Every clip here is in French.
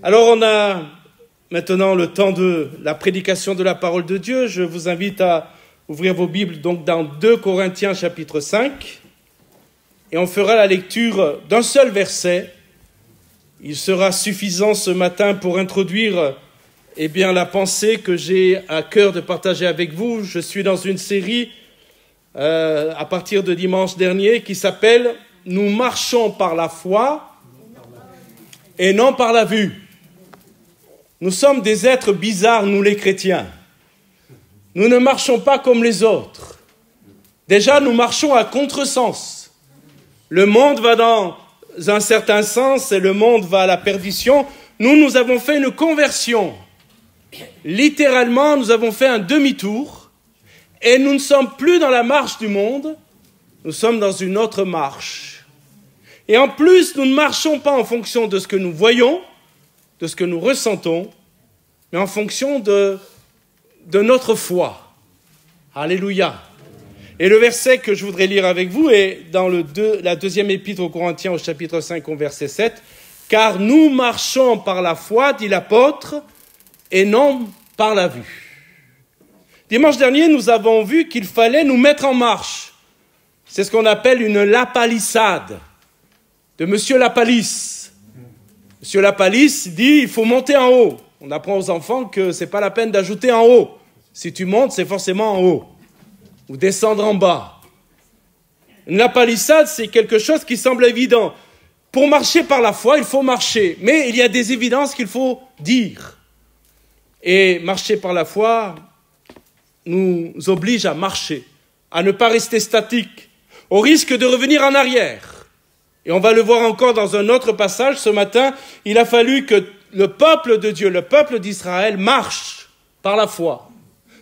Alors on a maintenant le temps de la prédication de la parole de Dieu. Je vous invite à ouvrir vos Bibles donc dans 2 Corinthiens chapitre 5 et on fera la lecture d'un seul verset. Il sera suffisant ce matin pour introduire la pensée que j'ai à cœur de partager avec vous. Je suis dans une série à partir de dimanche dernier qui s'appelle « Nous marchons par la foi et non par la vue ». Nous sommes des êtres bizarres, nous les chrétiens. Nous ne marchons pas comme les autres. Déjà, nous marchons à contresens. Le monde va dans un certain sens et le monde va à la perdition. Nous avons fait une conversion. Littéralement, nous avons fait un demi-tour et nous ne sommes plus dans la marche du monde, nous sommes dans une autre marche. Et en plus, nous ne marchons pas en fonction de ce que nous voyons, de ce que nous ressentons, mais en fonction de notre foi. Alléluia. Et le verset que je voudrais lire avec vous est dans la deuxième épître aux Corinthiens au chapitre 5 au verset 7. « Car nous marchons par la foi, dit l'apôtre, et non par la vue. » Dimanche dernier, nous avons vu qu'il fallait nous mettre en marche. C'est ce qu'on appelle une lapalissade de Monsieur Lapalisse. Monsieur Lapalisse dit, il faut monter en haut. On apprend aux enfants que ce n'est pas la peine d'ajouter en haut. Si tu montes, c'est forcément en haut. Ou descendre en bas. Une lapalissade, c'est quelque chose qui semble évident. Pour marcher par la foi, il faut marcher. Mais il y a des évidences qu'il faut dire. Et marcher par la foi nous oblige à marcher, à ne pas rester statique, au risque de revenir en arrière. Et on va le voir encore dans un autre passage ce matin. Il a fallu que le peuple de Dieu, le peuple d'Israël, marche par la foi.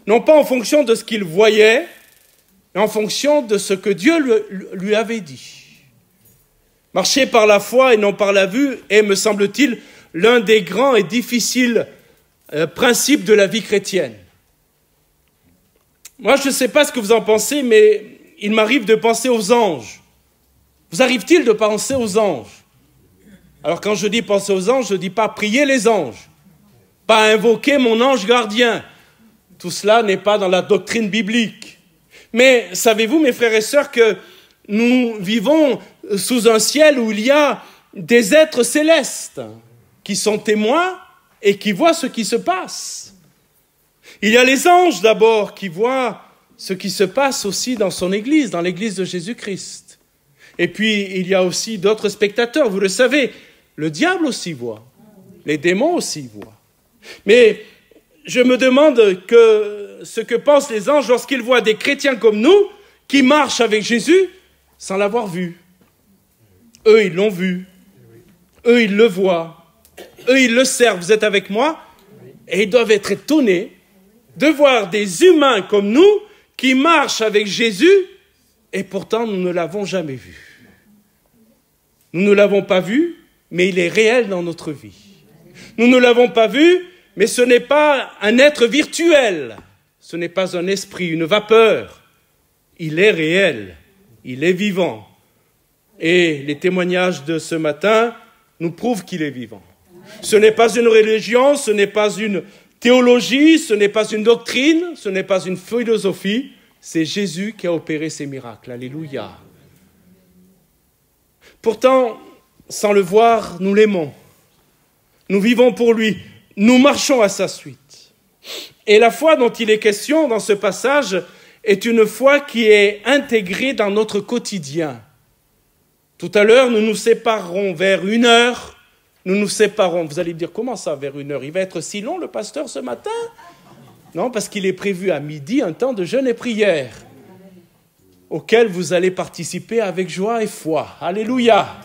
Non pas en fonction de ce qu'il voyait, mais en fonction de ce que Dieu lui avait dit. Marcher par la foi et non par la vue est, me semble-t-il, l'un des grands et difficiles principes de la vie chrétienne. Moi, je ne sais pas ce que vous en pensez, mais il m'arrive de penser aux anges. Vous arrive-t-il de penser aux anges? Alors quand je dis penser aux anges, je ne dis pas prier les anges, pas invoquer mon ange gardien. Tout cela n'est pas dans la doctrine biblique. Mais savez-vous, mes frères et sœurs, que nous vivons sous un ciel où il y a des êtres célestes qui sont témoins et qui voient ce qui se passe. Il y a les anges d'abord qui voient ce qui se passe aussi dans son Église, dans l'Église de Jésus-Christ. Et puis, il y a aussi d'autres spectateurs. Vous le savez, le diable aussi voit. Les démons aussi voient. Mais je me demande ce que pensent les anges lorsqu'ils voient des chrétiens comme nous qui marchent avec Jésus sans l'avoir vu. Eux, ils l'ont vu. Eux, ils le voient. Eux, ils le servent. Vous êtes avec moi? Et ils doivent être étonnés de voir des humains comme nous qui marchent avec Jésus et pourtant nous ne l'avons jamais vu. Nous ne l'avons pas vu, mais il est réel dans notre vie. Nous ne l'avons pas vu, mais ce n'est pas un être virtuel. Ce n'est pas un esprit, une vapeur. Il est réel, il est vivant. Et les témoignages de ce matin nous prouvent qu'il est vivant. Ce n'est pas une religion, ce n'est pas une théologie, ce n'est pas une doctrine, ce n'est pas une philosophie, c'est Jésus qui a opéré ces miracles. Alléluia. Pourtant, sans le voir, nous l'aimons. Nous vivons pour lui. Nous marchons à sa suite. Et la foi dont il est question dans ce passage est une foi qui est intégrée dans notre quotidien. Tout à l'heure, nous nous séparerons vers 1h. Nous nous séparons. Vous allez me dire, comment ça, vers 1h? Il va être si long, le pasteur, ce matin? Non, parce qu'il est prévu à midi un temps de jeûne et prière, auquel vous allez participer avec joie et foi. Alléluia.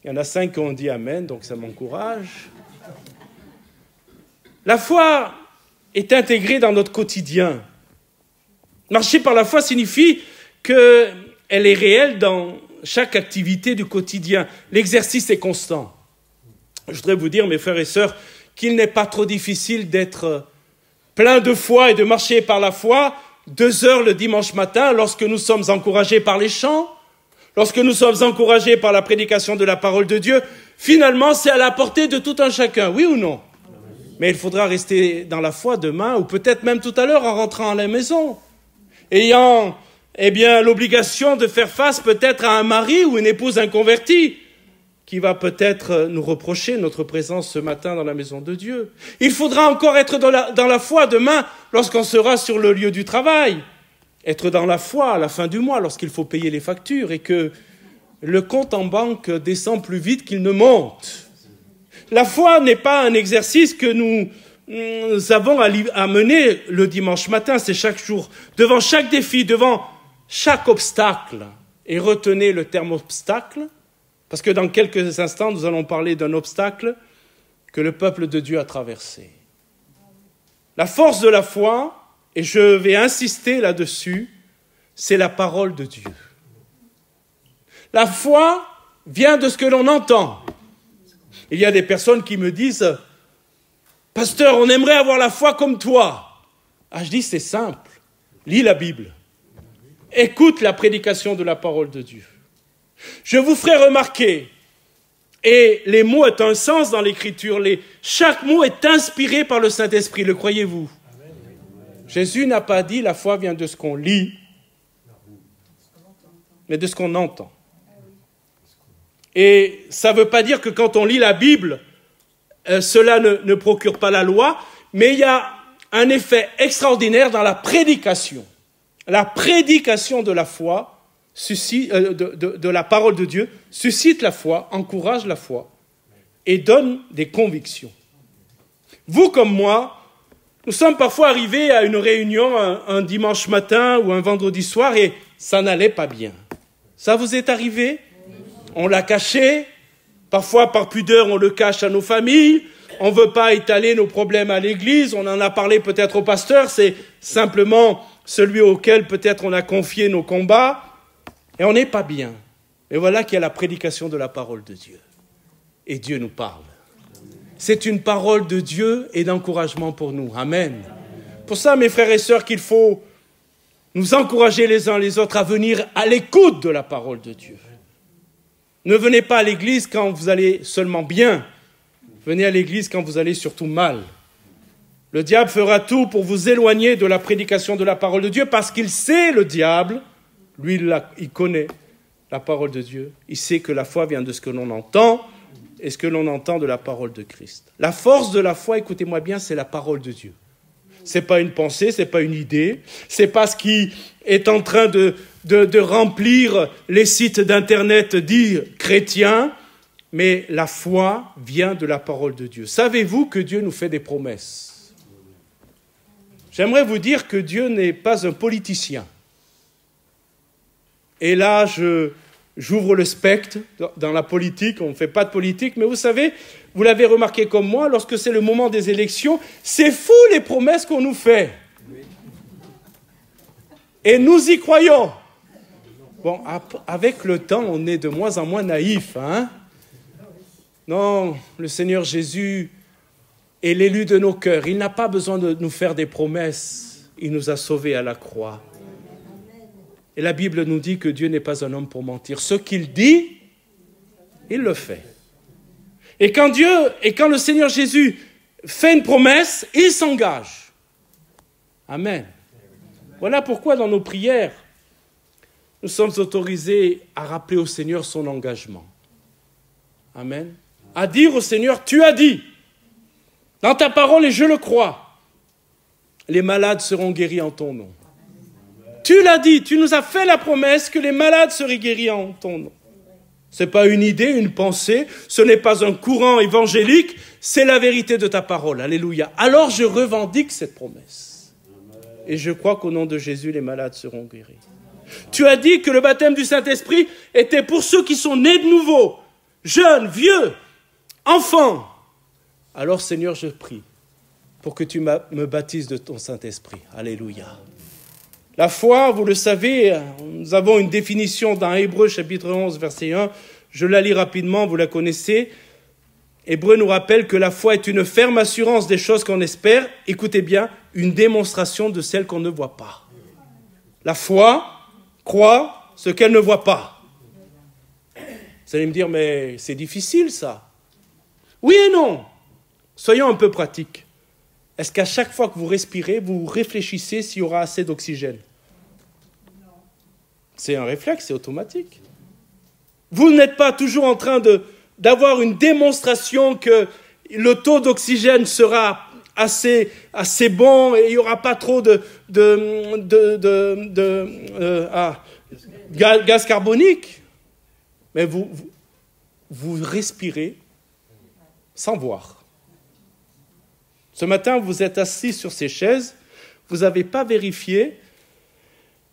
Il y en a 5 qui ont dit Amen, donc ça m'encourage. La foi est intégrée dans notre quotidien. Marcher par la foi signifie qu'elle est réelle dans chaque activité du quotidien. L'exercice est constant. Je voudrais vous dire, mes frères et sœurs, qu'il n'est pas trop difficile d'être plein de foi et de marcher par la foi 2 heures le dimanche matin lorsque nous sommes encouragés par les chants, lorsque nous sommes encouragés par la prédication de la parole de Dieu, finalement, c'est à la portée de tout un chacun, oui ou non? Mais il faudra rester dans la foi demain, ou peut-être même tout à l'heure en rentrant à la maison, ayant l'obligation de faire face peut-être à un mari ou une épouse inconvertie, qui va peut-être nous reprocher notre présence ce matin dans la maison de Dieu. Il faudra encore être dans la foi demain lorsqu'on sera sur le lieu du travail. Être dans la foi à la fin du mois lorsqu'il faut payer les factures et que le compte en banque descend plus vite qu'il ne monte. La foi n'est pas un exercice que nous avons à mener le dimanche matin, c'est chaque jour. Devant chaque défi, devant chaque obstacle, et retenez le terme obstacle, parce que dans quelques instants, nous allons parler d'un obstacle que le peuple de Dieu a traversé. La force de la foi, et je vais insister là-dessus, c'est la parole de Dieu. La foi vient de ce que l'on entend. Il y a des personnes qui me disent « Pasteur, on aimerait avoir la foi comme toi. » Ah, je dis, c'est simple. Lis la Bible. Écoute la prédication de la parole de Dieu. Je vous ferai remarquer, et les mots ont un sens dans l'Écriture, chaque mot est inspiré par le Saint-Esprit, le croyez-vous? Jésus n'a pas dit la foi vient de ce qu'on lit, mais de ce qu'on entend. Et ça ne veut pas dire que quand on lit la Bible, cela ne procure pas la loi, mais il y a un effet extraordinaire dans la prédication. La prédication de la foi, de la parole de Dieu, suscite la foi, encourage la foi et donne des convictions. Vous comme moi, nous sommes parfois arrivés à une réunion un dimanche matin ou un vendredi soir et ça n'allait pas bien. Ça vous est arrivé? On l'a caché, parfois par pudeur on le cache à nos familles, on ne veut pas étaler nos problèmes à l'église, on en a parlé peut-être au pasteur, c'est simplement celui auquel peut-être on a confié nos combats, et on n'est pas bien. Et voilà qu'il y a la prédication de la parole de Dieu. Et Dieu nous parle. C'est une parole de Dieu et d'encouragement pour nous. Amen. Pour ça, mes frères et sœurs, qu'il faut nous encourager les uns les autres à venir à l'écoute de la parole de Dieu. Ne venez pas à l'église quand vous allez seulement bien. Venez à l'église quand vous allez surtout mal. Le diable fera tout pour vous éloigner de la prédication de la parole de Dieu parce qu'il sait, le diable, lui il connaît la parole de Dieu. Il sait que la foi vient de ce que l'on entend et ce que l'on entend de la parole de Christ. La force de la foi, écoutez-moi bien, c'est la parole de Dieu. Ce n'est pas une pensée, ce n'est pas une idée, ce n'est pas ce qui est en train de remplir les sites d'internet dits chrétiens, mais la foi vient de la parole de Dieu. Savez-vous que Dieu nous fait des promesses? J'aimerais vous dire que Dieu n'est pas un politicien. Et là, j'ouvre le spectre. Dans la politique, on ne fait pas de politique, mais vous savez, vous l'avez remarqué comme moi, lorsque c'est le moment des élections, c'est fou les promesses qu'on nous fait. Et nous y croyons. Bon, avec le temps, on est de moins en moins naïfs, hein? Non, le Seigneur Jésus est l'élu de nos cœurs. Il n'a pas besoin de nous faire des promesses. Il nous a sauvés à la croix. Et la Bible nous dit que Dieu n'est pas un homme pour mentir. Ce qu'il dit, il le fait. Et quand le Seigneur Jésus fait une promesse, il s'engage. Amen. Voilà pourquoi dans nos prières, nous sommes autorisés à rappeler au Seigneur son engagement. Amen. À dire au Seigneur, tu as dit, dans ta parole, et je le crois, les malades seront guéris en ton nom. Tu l'as dit, tu nous as fait la promesse que les malades seraient guéris en ton nom. Ce n'est pas une idée, une pensée, ce n'est pas un courant évangélique, c'est la vérité de ta parole. Alléluia. Alors je revendique cette promesse. Et je crois qu'au nom de Jésus, les malades seront guéris. Tu as dit que le baptême du Saint-Esprit était pour ceux qui sont nés de nouveau, jeunes, vieux, enfants. Alors Seigneur, je prie pour que tu me baptises de ton Saint-Esprit. Alléluia. La foi, vous le savez, nous avons une définition dans Hébreux chapitre 11, verset 1. Je la lis rapidement, vous la connaissez. Hébreux nous rappelle que la foi est une ferme assurance des choses qu'on espère. Écoutez bien, une démonstration de celles qu'on ne voit pas. La foi croit ce qu'elle ne voit pas. Vous allez me dire, mais c'est difficile ça. Oui et non. Soyons un peu pratiques. Est-ce qu'à chaque fois que vous respirez, vous réfléchissez s'il y aura assez d'oxygène? Non. C'est un réflexe, c'est automatique. Vous n'êtes pas toujours en train d'avoir une démonstration que le taux d'oxygène sera assez bon et il n'y aura pas trop de gaz carbonique. Mais vous respirez sans voir. Ce matin, vous êtes assis sur ces chaises, vous n'avez pas vérifié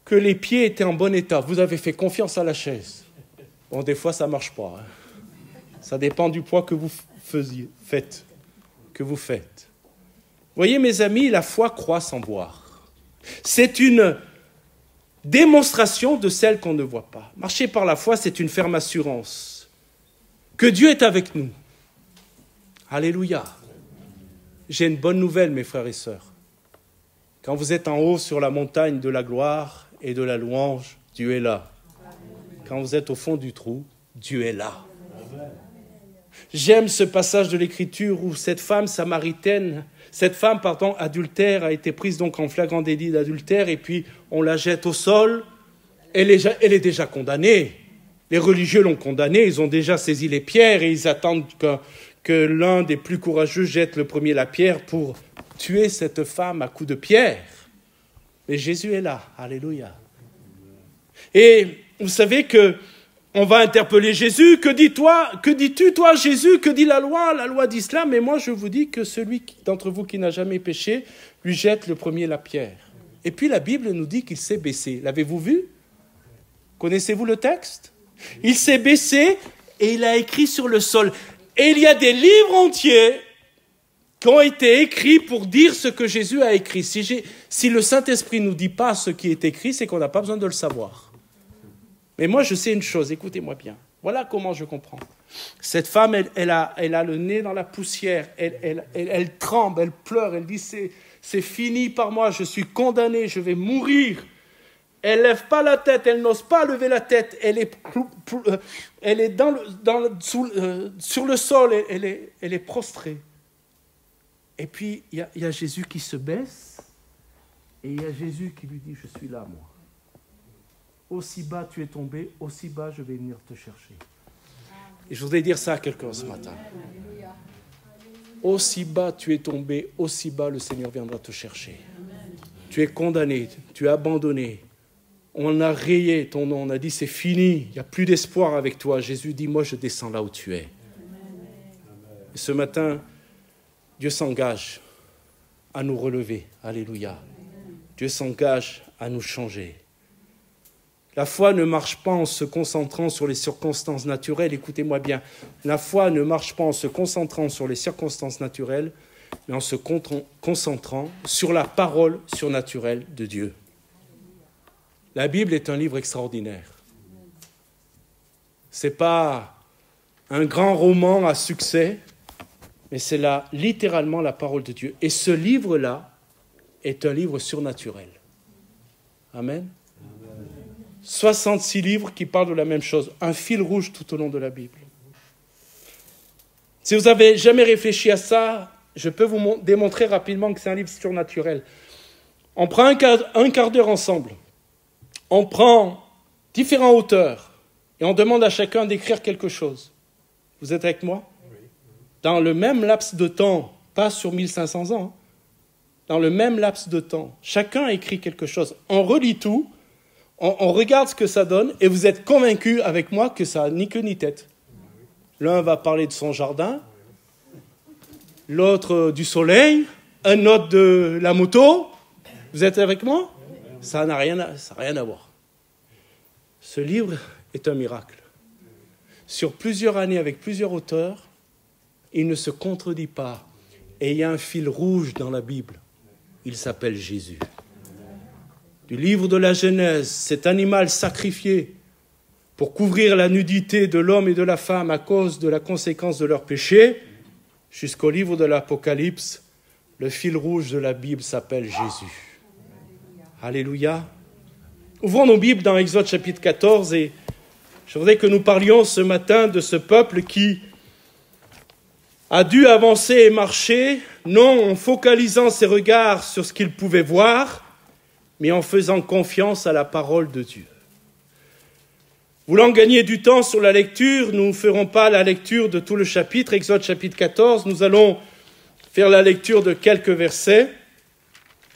que les pieds étaient en bon état. Vous avez fait confiance à la chaise. Bon, des fois, ça ne marche pas. Hein. Ça dépend du poids que vous faites. Voyez, mes amis, la foi croît sans voir. C'est une démonstration de celle qu'on ne voit pas. Marcher par la foi, c'est une ferme assurance que Dieu est avec nous. Alléluia. J'ai une bonne nouvelle, mes frères et sœurs. Quand vous êtes en haut sur la montagne de la gloire et de la louange, Dieu est là. Quand vous êtes au fond du trou, Dieu est là. J'aime ce passage de l'Écriture où cette femme adultère a été prise donc en flagrant délit d'adultère et puis on la jette au sol. Elle est déjà condamnée. Les religieux l'ont condamnée, ils ont déjà saisi les pierres et ils attendent que l'un des plus courageux jette le premier la pierre pour tuer cette femme à coups de pierre. Mais Jésus est là, alléluia. Et vous savez qu'on va interpeller Jésus, que dis-tu toi Jésus, que dit la loi d'Islam, et moi je vous dis que celui d'entre vous qui n'a jamais péché, lui jette le premier la pierre. Et puis la Bible nous dit qu'il s'est baissé. L'avez-vous vu? Connaissez-vous le texte? Il s'est baissé et il a écrit sur le sol. Et il y a des livres entiers qui ont été écrits pour dire ce que Jésus a écrit. Si le Saint-Esprit ne nous dit pas ce qui est écrit, c'est qu'on n'a pas besoin de le savoir. Mais moi, je sais une chose, écoutez-moi bien. Voilà comment je comprends. Cette femme, elle a le nez dans la poussière, elle tremble, elle pleure, elle dit c'est fini par moi, je suis condamnée, je vais mourir. Elle ne lève pas la tête, elle n'ose pas lever la tête, elle est sur le sol, elle est prostrée. Et puis, il y a Jésus qui se baisse, et il y a Jésus qui lui dit, je suis là, moi. Aussi bas tu es tombé, aussi bas je vais venir te chercher. Et je voudrais dire ça à quelqu'un ce matin. Aussi bas tu es tombé, aussi bas le Seigneur viendra te chercher. Tu es condamné, tu es abandonné. On a rayé ton nom, on a dit c'est fini, il n'y a plus d'espoir avec toi. Jésus dit, moi je descends là où tu es. Et ce matin, Dieu s'engage à nous relever. Alléluia. Dieu s'engage à nous changer. La foi ne marche pas en se concentrant sur les circonstances naturelles. Écoutez-moi bien. La foi ne marche pas en se concentrant sur les circonstances naturelles, mais en se concentrant sur la parole surnaturelle de Dieu. La Bible est un livre extraordinaire. Ce n'est pas un grand roman à succès, mais c'est littéralement la parole de Dieu. Et ce livre-là est un livre surnaturel. Amen. 66 livres qui parlent de la même chose. Un fil rouge tout au long de la Bible. Si vous n'avez jamais réfléchi à ça, je peux vous démontrer rapidement que c'est un livre surnaturel. On prend un quart d'heure ensemble. On prend différents auteurs et on demande à chacun d'écrire quelque chose. Vous êtes avec moi? Dans le même laps de temps, pas sur 1500 ans, dans le même laps de temps, chacun écrit quelque chose. On relit tout, on regarde ce que ça donne et vous êtes convaincus avec moi que ça n'a ni queue ni tête. L'un va parler de son jardin, l'autre du soleil, un autre de la moto. Vous êtes avec moi? Ça n'a rien à voir. Ce livre est un miracle. Sur plusieurs années, avec plusieurs auteurs, il ne se contredit pas. Et il y a un fil rouge dans la Bible. Il s'appelle Jésus. Du livre de la Genèse, cet animal sacrifié pour couvrir la nudité de l'homme et de la femme à cause de la conséquence de leur péché, jusqu'au livre de l'Apocalypse, le fil rouge de la Bible s'appelle Jésus. Alléluia. Ouvrons nos Bibles dans Exode chapitre 14 et Je voudrais que nous parlions ce matin de ce peuple qui a dû avancer et marcher, non en focalisant ses regards sur ce qu'il pouvait voir, mais en faisant confiance à la parole de Dieu. Voulant gagner du temps sur la lecture, nous ne ferons pas la lecture de tout le chapitre, Exode chapitre 14, nous allons faire la lecture de quelques versets.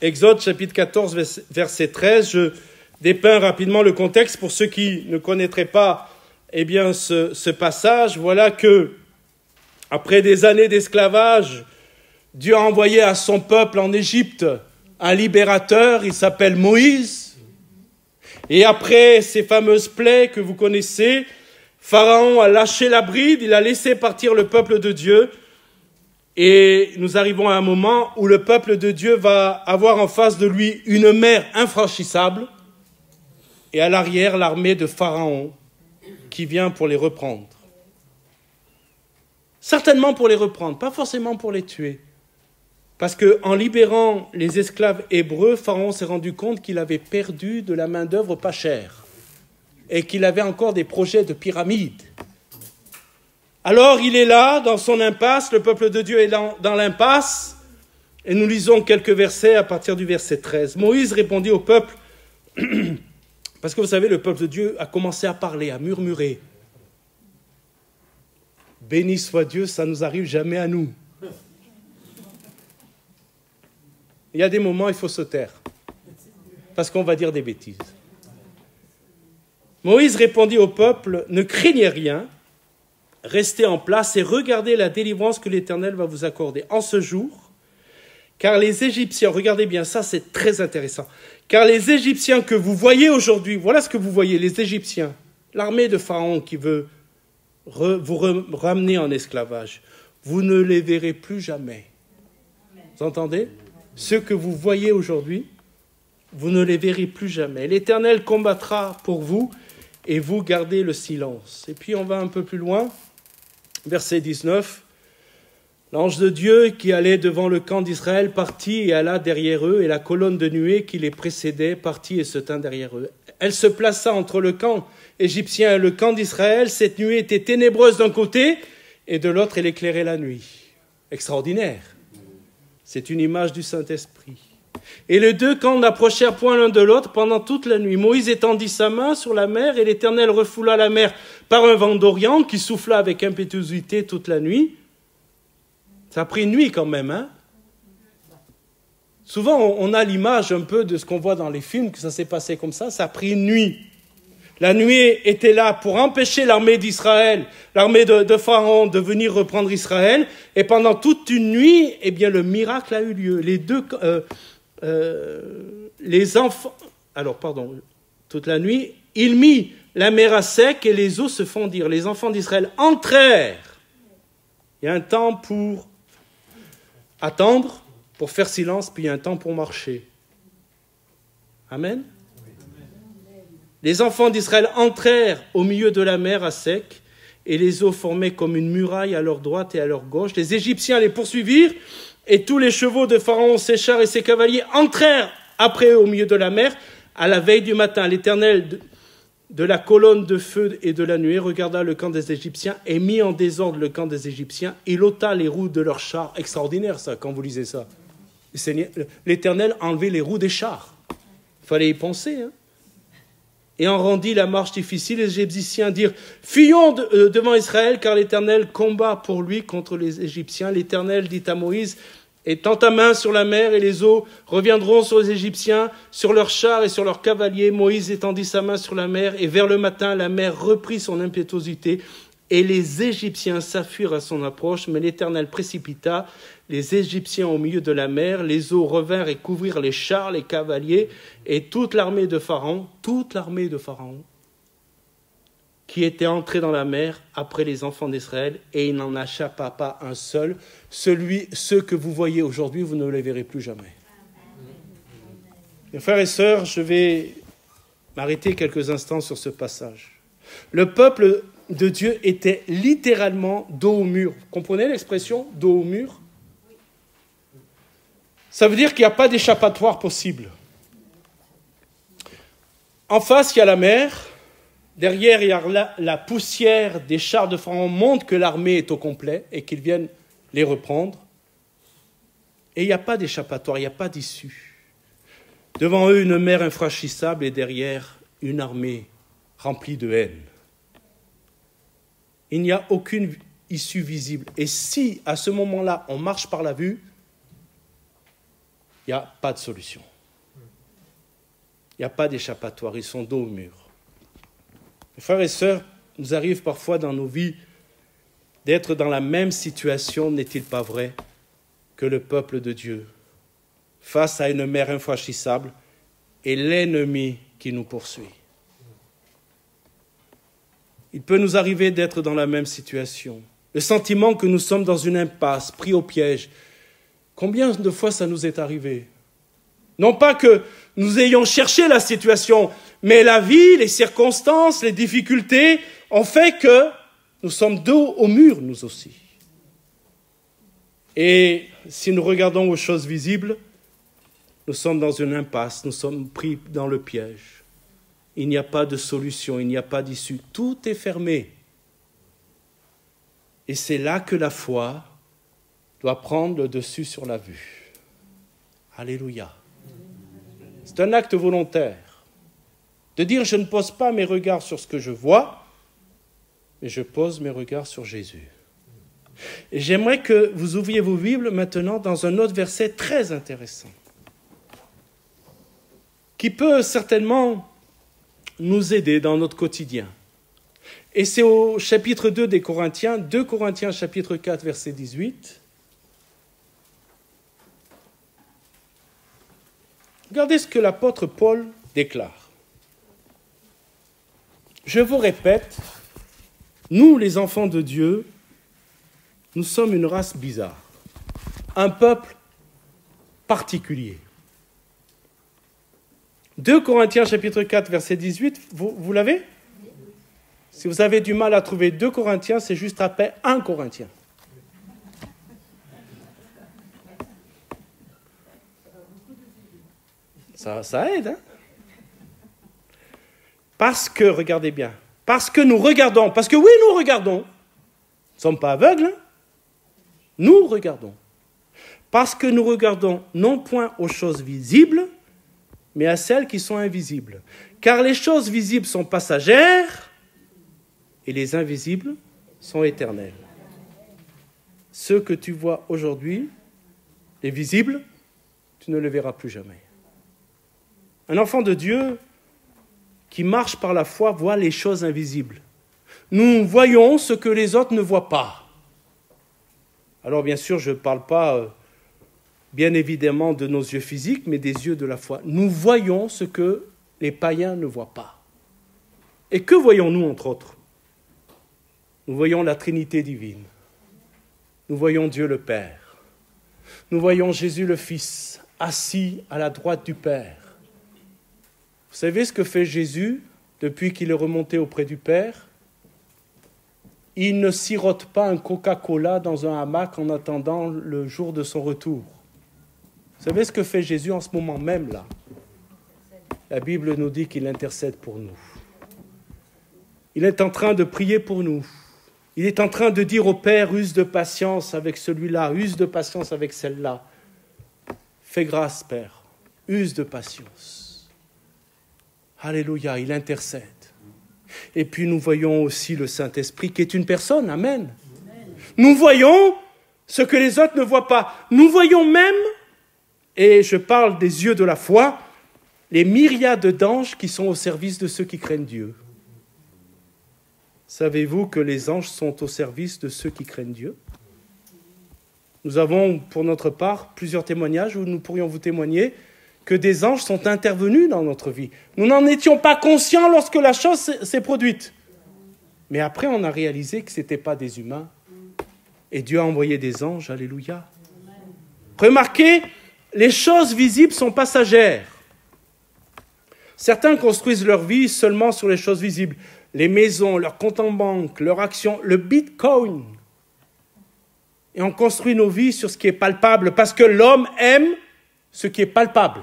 Exode chapitre 14, verset 13, je dépeins rapidement le contexte pour ceux qui ne connaîtraient pas ce passage. Voilà que, après des années d'esclavage, Dieu a envoyé à son peuple en Égypte un libérateur, il s'appelle Moïse. Et après ces fameuses plaies que vous connaissez, Pharaon a lâché la bride, il a laissé partir le peuple de Dieu. Et nous arrivons à un moment où le peuple de Dieu va avoir en face de lui une mer infranchissable et à l'arrière l'armée de Pharaon qui vient pour les reprendre. Certainement pour les reprendre, pas forcément pour les tuer. Parce qu'en libérant les esclaves hébreux, Pharaon s'est rendu compte qu'il avait perdu de la main-d'œuvre pas chère et qu'il avait encore des projets de pyramide. Alors il est là, dans son impasse, le peuple de Dieu est dans l'impasse, et nous lisons quelques versets à partir du verset 13. Moïse répondit au peuple, parce que vous savez, le peuple de Dieu a commencé à parler, à murmurer. Béni soit Dieu, ça ne nous arrive jamais à nous. Il y a des moments, il faut se taire, parce qu'on va dire des bêtises. Moïse répondit au peuple, ne craignez rien, restez en place et regardez la délivrance que l'Éternel va vous accorder en ce jour, car les Égyptiens, regardez bien ça, c'est très intéressant, car les Égyptiens que vous voyez aujourd'hui, voilà ce que vous voyez, les Égyptiens, l'armée de Pharaon qui veut vous ramener en esclavage, vous ne les verrez plus jamais. Vous entendez ? Ceux que vous voyez aujourd'hui, vous ne les verrez plus jamais. L'Éternel combattra pour vous et vous gardez le silence. Et puis on va un peu plus loin. Verset 19, l'ange de Dieu qui allait devant le camp d'Israël partit et alla derrière eux, et la colonne de nuée qui les précédait partit et se tint derrière eux. Elle se plaça entre le camp égyptien et le camp d'Israël. Cette nuée était ténébreuse d'un côté, et de l'autre elle éclairait la nuit. Extraordinaire. C'est une image du Saint-Esprit. Et les deux camps n'approchèrent point l'un de l'autre pendant toute la nuit. Moïse étendit sa main sur la mer, et l'Éternel refoula la mer par un vent d'Orient qui souffla avec impétuosité toute la nuit. Ça a pris une nuit quand même, hein? Souvent, on a l'image un peu de ce qu'on voit dans les films, que ça s'est passé comme ça. Ça a pris une nuit. La nuée était là pour empêcher l'armée d'Israël, l'armée de Pharaon, de venir reprendre Israël. Et pendant toute une nuit, le miracle a eu lieu. Toute la nuit, il mit la mer à sec et les eaux se fondirent. Les enfants d'Israël entrèrent. Il y a un temps pour attendre, pour faire silence, puis il y a un temps pour marcher. Amen. Les enfants d'Israël entrèrent au milieu de la mer à sec, et les eaux formaient comme une muraille à leur droite et à leur gauche. Les Égyptiens les poursuivirent, et tous les chevaux de Pharaon, ses chars et ses cavaliers entrèrent après eux au milieu de la mer. À la veille du matin, l'Éternel de la colonne de feu et de la nuée regarda le camp des Égyptiens et mit en désordre le camp des Égyptiens. Il ôta les roues de leurs chars. Extraordinaire ça, quand vous lisez ça. L'Éternel a enlevé les roues des chars. Il fallait y penser, hein. Et en rendit la marche difficile. Les Égyptiens dirent « Fuyons devant Israël, car l'Éternel combat pour lui contre les Égyptiens. » L'Éternel dit à Moïse « Étends ta main sur la mer, et les eaux reviendront sur les Égyptiens, sur leurs chars et sur leurs cavaliers. » Moïse étendit sa main sur la mer, et vers le matin, la mer reprit son impétuosité, et les Égyptiens s'affuirent à son approche. Mais l'Éternel précipita les Égyptiens au milieu de la mer. Les eaux revinrent et couvrirent les chars, les cavaliers, et toute l'armée de Pharaon, qui était entrée dans la mer après les enfants d'Israël, et il n'en échappa pas un seul. Ceux que vous voyez aujourd'hui, vous ne les verrez plus jamais. Mes frères et sœurs, je vais m'arrêter quelques instants sur ce passage. Le peuple de Dieu était littéralement dos au mur. Vous comprenez l'expression « dos au mur » ? Ça veut dire qu'il n'y a pas d'échappatoire possible. En face, il y a la mer. Derrière, il y a la poussière des chars de Pharaon montre que l'armée est au complet et qu'ils viennent les reprendre. Et il n'y a pas d'échappatoire, il n'y a pas d'issue. Devant eux, une mer infranchissable et derrière, une armée remplie de haine. Il n'y a aucune issue visible. Et si, à ce moment-là, on marche par la vue, il n'y a pas de solution. Il n'y a pas d'échappatoire, ils sont dos au mur. Mes frères et sœurs, il nous arrive parfois dans nos vies d'être dans la même situation, n'est-il pas vrai, que le peuple de Dieu, face à une mer infranchissable et l'ennemi qui nous poursuit. Il peut nous arriver d'être dans la même situation. Le sentiment que nous sommes dans une impasse, pris au piège. Combien de fois ça nous est arrivé? Non pas que nous ayons cherché la situation, mais la vie, les circonstances, les difficultés ont fait que nous sommes dos au mur, nous aussi. Et si nous regardons aux choses visibles, nous sommes dans une impasse, nous sommes pris dans le piège. Il n'y a pas de solution, il n'y a pas d'issue. Tout est fermé. Et c'est là que la foi doit prendre le dessus sur la vue. Alléluia. C'est un acte volontaire. De dire, je ne pose pas mes regards sur ce que je vois, mais je pose mes regards sur Jésus. Et j'aimerais que vous ouvriez vos Bibles maintenant dans un autre verset très intéressant, qui peut certainement nous aider dans notre quotidien. Et c'est au chapitre 2 des Corinthiens, 2 Corinthiens chapitre 4, verset 18. Regardez ce que l'apôtre Paul déclare. Je vous répète, nous les enfants de Dieu, nous sommes une race bizarre, un peuple particulier. 2 Corinthiens chapitre 4, verset 18, vous l'avez? Si vous avez du mal à trouver 2 Corinthiens, c'est juste après 1 Corinthien. Ça aide, hein? Parce que, regardez bien, parce que nous regardons, parce que oui, nous regardons, nous ne sommes pas aveugles, hein? Nous regardons. Parce que nous regardons non point aux choses visibles, mais à celles qui sont invisibles. Car les choses visibles sont passagères et les invisibles sont éternelles. Ce que tu vois aujourd'hui, les visibles, tu ne le verras plus jamais. Un enfant de Dieu qui marche par la foi voit les choses invisibles. Nous voyons ce que les autres ne voient pas. Alors bien sûr, je ne parle pas, bien évidemment, de nos yeux physiques, mais des yeux de la foi. Nous voyons ce que les païens ne voient pas. Et que voyons-nous, entre autres? Nous voyons la Trinité divine. Nous voyons Dieu le Père. Nous voyons Jésus le Fils, assis à la droite du Père. Vous savez ce que fait Jésus depuis qu'il est remonté auprès du Père? Il ne sirote pas un Coca-Cola dans un hamac en attendant le jour de son retour. Vous savez ce que fait Jésus en ce moment même là? La Bible nous dit qu'il intercède pour nous. Il est en train de prier pour nous. Il est en train de dire au Père, use de patience avec celui-là, use de patience avec celle-là. Fais grâce, Père, use de patience. Alléluia, il intercède. Et puis nous voyons aussi le Saint-Esprit qui est une personne, amen. Nous voyons ce que les autres ne voient pas. Nous voyons même, et je parle des yeux de la foi, les myriades d'anges qui sont au service de ceux qui craignent Dieu. Savez-vous que les anges sont au service de ceux qui craignent Dieu? Nous avons, pour notre part, plusieurs témoignages où nous pourrions vous témoigner que des anges sont intervenus dans notre vie. Nous n'en étions pas conscients lorsque la chose s'est produite. Mais après, on a réalisé que ce n'étaient pas des humains. Et Dieu a envoyé des anges, alléluia. Remarquez, les choses visibles sont passagères. Certains construisent leur vie seulement sur les choses visibles. Les maisons, leur compte en banque, leur action, le bitcoin. Et on construit nos vies sur ce qui est palpable, parce que l'homme aime ce qui est palpable.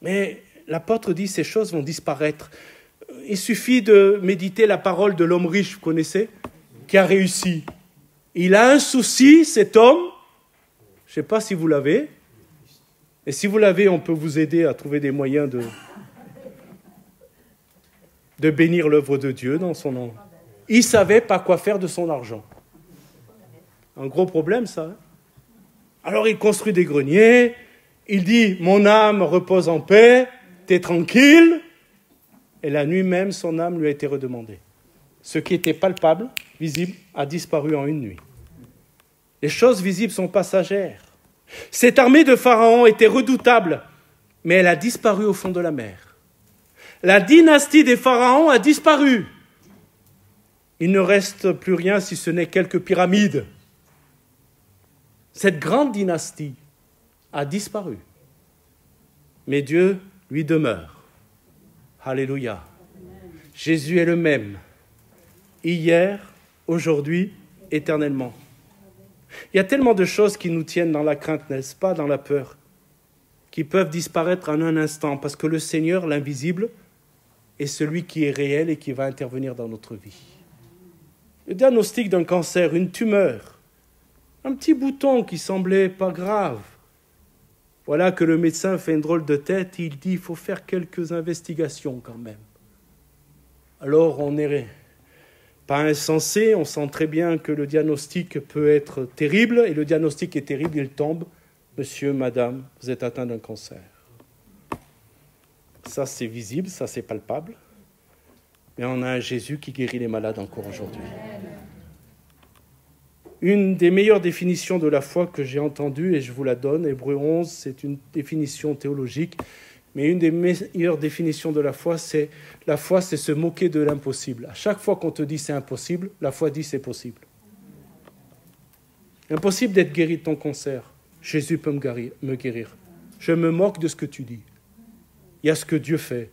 Mais l'apôtre dit ces choses vont disparaître. il suffit de méditer la parole de l'homme riche, vous connaissez, qui a réussi. Il a un souci, cet homme, je ne sais pas si vous l'avez, et si vous l'avez, on peut vous aider à trouver des moyens de bénir l'œuvre de Dieu dans son nom. Il ne savait pas quoi faire de son argent. Un gros problème, ça. Hein? Alors il construit des greniers, il dit « Mon âme repose en paix, t'es tranquille ». Et la nuit même, son âme lui a été redemandée. Ce qui était palpable, visible, a disparu en une nuit. Les choses visibles sont passagères. Cette armée de Pharaon était redoutable, mais elle a disparu au fond de la mer. La dynastie des Pharaons a disparu. Il ne reste plus rien si ce n'est quelques pyramides. Cette grande dynastie a disparu. Mais Dieu lui demeure. Alléluia. Jésus est le même, hier, aujourd'hui, éternellement. Il y a tellement de choses qui nous tiennent dans la crainte, n'est-ce pas, dans la peur, qui peuvent disparaître en un instant, parce que le Seigneur, l'invisible, est celui qui est réel et qui va intervenir dans notre vie. Le diagnostic d'un cancer, une tumeur, un petit bouton qui semblait pas grave. Voilà que le médecin fait une drôle de tête, il dit il faut faire quelques investigations quand même. Alors on n'est pas insensé, on sent très bien que le diagnostic peut être terrible, et le diagnostic est terrible, il tombe. Monsieur, madame, vous êtes atteint d'un cancer. Ça c'est visible, ça c'est palpable, mais on a un Jésus qui guérit les malades encore aujourd'hui. Une des meilleures définitions de la foi que j'ai entendue, et je vous la donne, Hébreux 11, c'est une définition théologique, mais une des meilleures définitions de la foi, c'est se moquer de l'impossible. À chaque fois qu'on te dit c'est impossible, la foi dit c'est possible. Impossible d'être guéri de ton cancer. Jésus peut me guérir. Je me moque de ce que tu dis. Il y a ce que Dieu fait,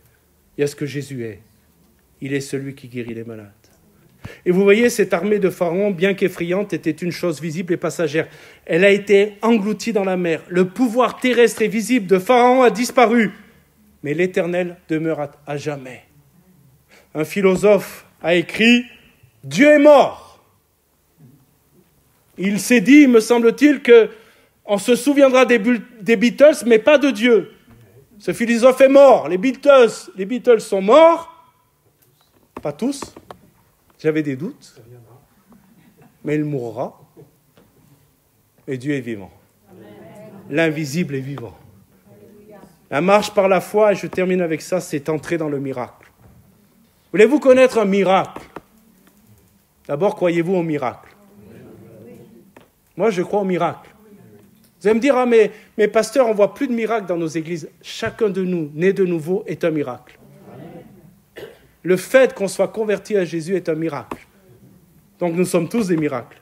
il y a ce que Jésus est. Il est celui qui guérit les malades. Et vous voyez, cette armée de Pharaon, bien qu'effrayante, était une chose visible et passagère. Elle a été engloutie dans la mer. Le pouvoir terrestre et visible de Pharaon a disparu. Mais l'Éternel demeure à jamais. Un philosophe a écrit « Dieu est mort ». Il s'est dit, me semble-t-il, qu'on se souviendra des Beatles, mais pas de Dieu. Ce philosophe est mort. Les Beatles sont morts. Pas tous. J'avais des doutes, mais il mourra, et Dieu est vivant. L'invisible est vivant. La marche par la foi, et je termine avec ça, c'est entrer dans le miracle. Voulez-vous connaître un miracle? D'abord, croyez-vous au miracle? Moi, je crois au miracle. Vous allez me dire, mais pasteur, on ne voit plus de miracles dans nos églises. Chacun de nous, né de nouveau, est un miracle. Le fait qu'on soit converti à Jésus est un miracle. Donc nous sommes tous des miracles.